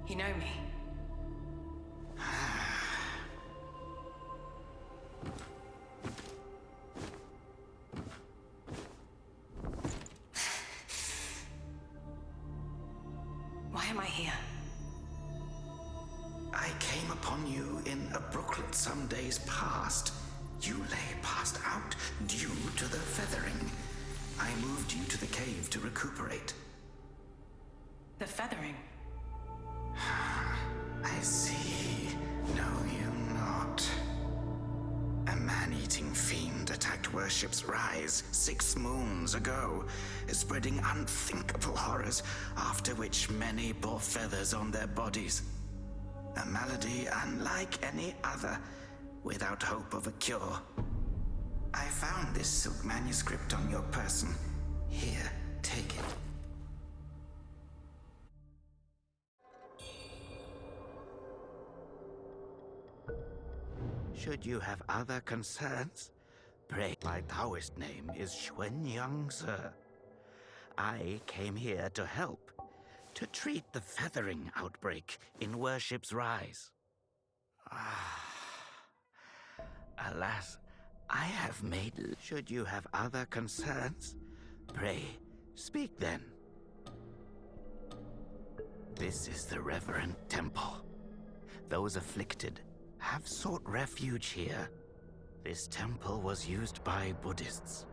You know me. Why am I here? I came upon you in a brooklet some days past. You lay passed out due to the feathering. I moved you to the cave to recuperate. The feathering? I see. Know you not. A man-eating fiend attacked Worship's Rise 6 moons ago, spreading unthinkable horrors, after which many bore feathers on their bodies. A malady unlike any other, without hope of a cure. I found this silk manuscript on your person. Here, take it. Should you have other concerns, pray. My Taoist name is Xuanyang, sir. I came here to help, to treat the feathering outbreak in Worship's Rise. Alas, I have made... Should you have other concerns, pray, speak then. This is the reverent temple. Those afflicted have sought refuge here. This temple was used by Buddhists.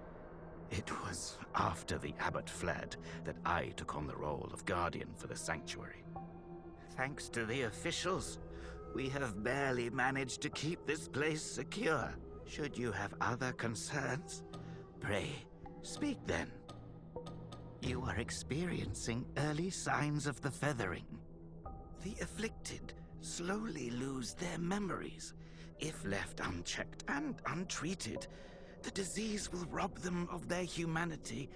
It was after the abbot fled that I took on the role of guardian for the sanctuary. Thanks to the officials, we have barely managed to keep this place secure. Should you have other concerns, pray, speak then. You are experiencing early signs of the feathering. The afflicted slowly lose their memories. If left unchecked and untreated, the disease will rob them of their humanity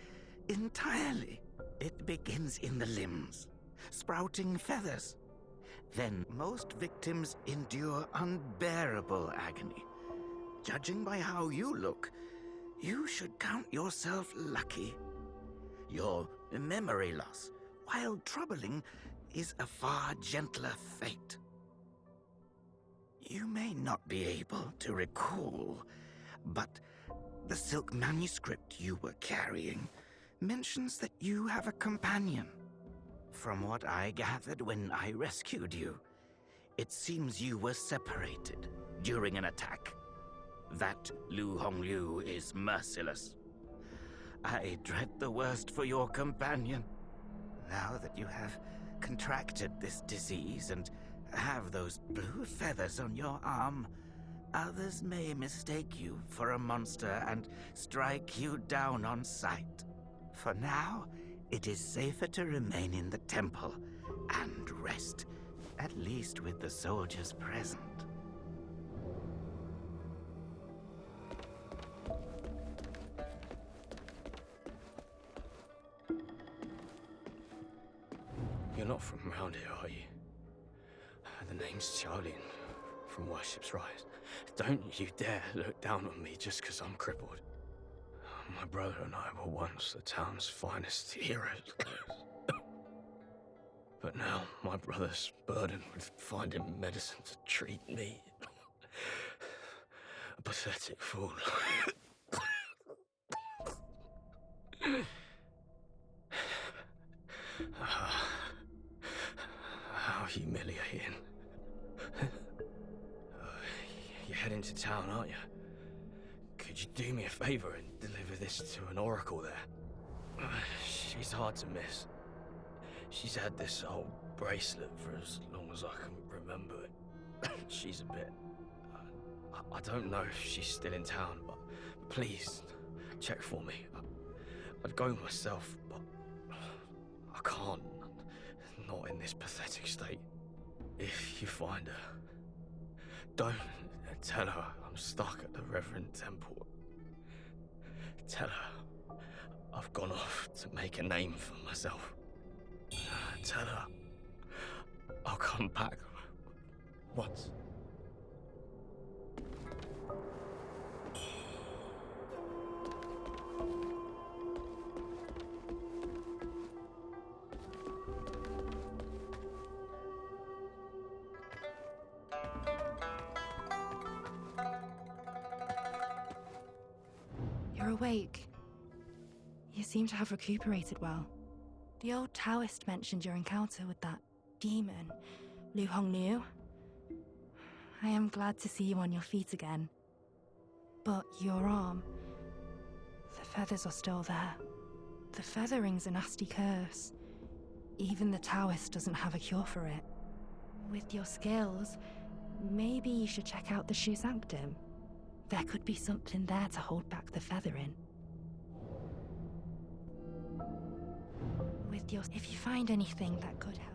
entirely. It begins in the limbs, sprouting feathers. Then most victims endure unbearable agony. Judging by how you look, you should count yourself lucky. Your memory loss, while troubling, is a far gentler fate. You may not be able to recall, but the silk manuscript you were carrying mentions that you have a companion. From what I gathered when I rescued you, it seems you were separated during an attack. That Lu Hongliu is merciless. I dread the worst for your companion. Now that you have contracted this disease and have those blue feathers on your arm, others may mistake you for a monster and strike you down on sight. For now, it is safer to remain in the temple and rest, at least with the soldiers present. You're not from around here, are you? The name's Charlene, from Worship's Rise. Don't you dare look down on me just because I'm crippled. My brother and I were once the town's finest heroes. But now my brother's burdened with finding medicine to treat me. A pathetic fool. How humiliating. You're heading to town, aren't you? Could you do me a favor and deliver this to an oracle there? She's hard to miss. She's had this old bracelet for as long as I can remember it. She's a bit... I don't know if she's still in town, but please, check for me. I'd go myself, but I can't. Not in this pathetic state. If you find her, don't tell her I'm stuck at the Reverend Temple. Tell her I've gone off to make a name for myself. Tell her I'll come back once. You're awake. You seem to have recuperated well. The old Taoist mentioned your encounter with that demon, Lu Hongniu. I am glad to see you on your feet again. But your arm, the feathers are still there. The feathering's a nasty curse. Even the Taoist doesn't have a cure for it. With your skills, maybe you should check out the Shu Sanctum. There could be something there to hold back the feathering. If you find anything that could help.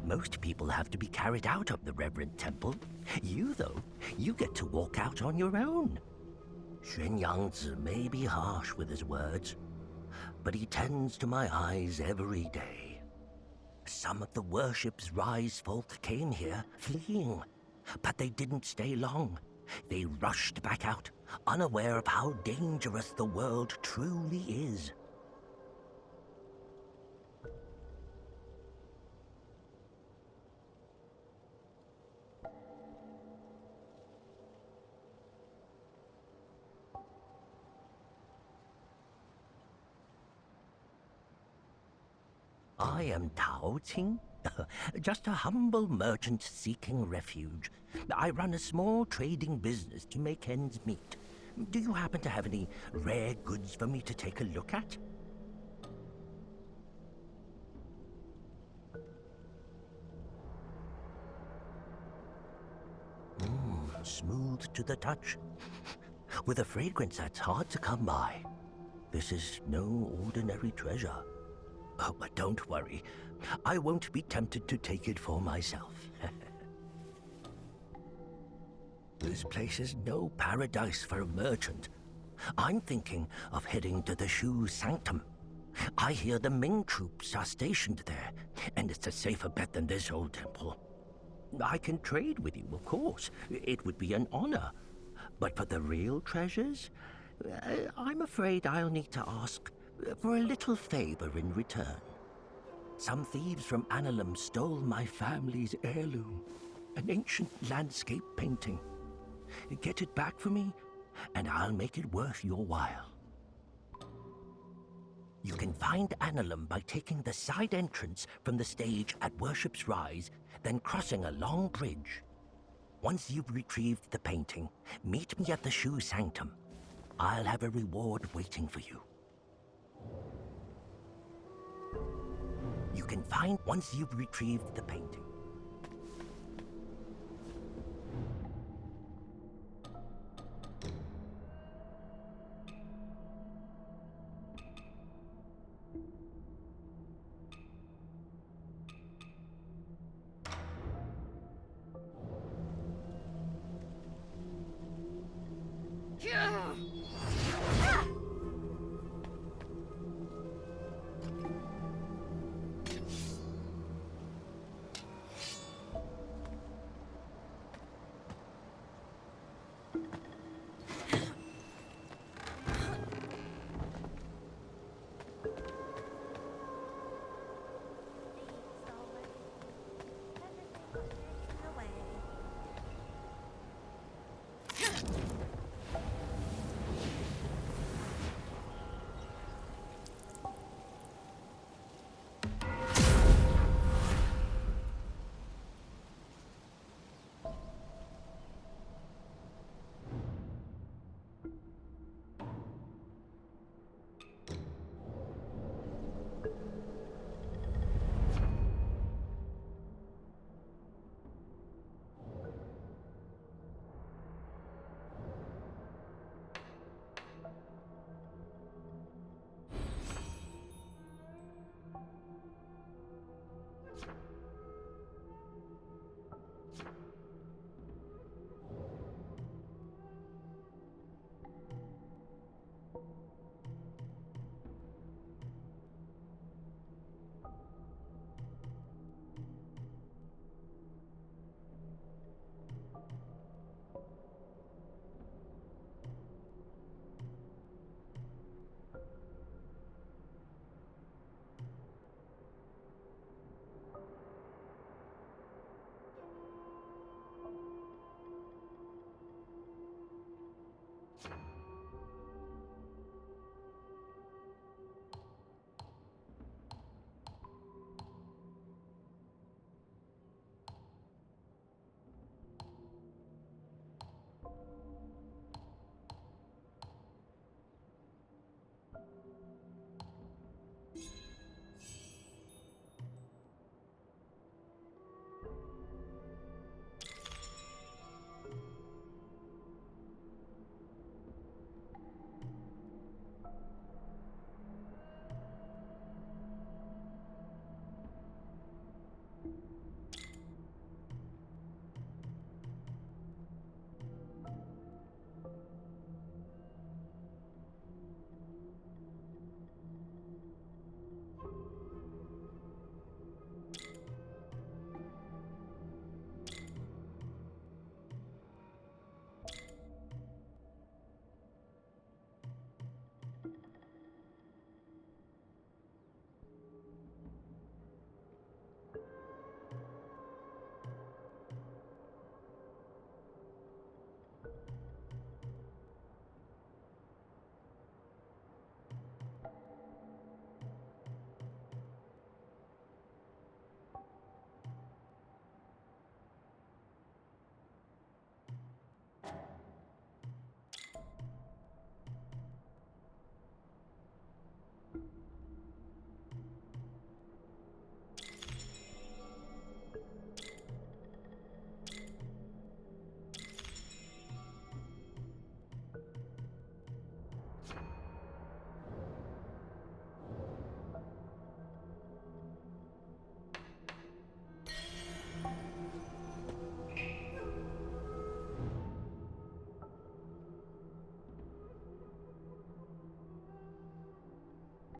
Most people have to be carried out of the Reverend Temple. You, though, you get to walk out on your own. Xuan Yangzi may be harsh with his words, but he tends to my eyes every day. Some of the worship's rise folk came here, fleeing, but they didn't stay long. They rushed back out, unaware of how dangerous the world truly is. I am Tao Qing, just a humble merchant seeking refuge. I run a small trading business to make ends meet. Do you happen to have any rare goods for me to take a look at? Smooth to the touch, with a fragrance that's hard to come by. This is no ordinary treasure. Oh, but don't worry. I won't be tempted to take it for myself. This place is no paradise for a merchant. I'm thinking of heading to the Shu Sanctum. I hear the Ming troops are stationed there, and it's a safer bet than this old temple. I can trade with you, of course. It would be an honor. But for the real treasures, I'm afraid I'll need to ask for a little favor in return. Some thieves from Annalum stole my family's heirloom, an ancient landscape painting. Get it back for me, and I'll make it worth your while. You can find Annalum by taking the side entrance from the stage at Worship's Rise, then crossing a long bridge. Once you've retrieved the painting, meet me at the Shoe Sanctum. I'll have a reward waiting for you. You can find once you've retrieved the painting.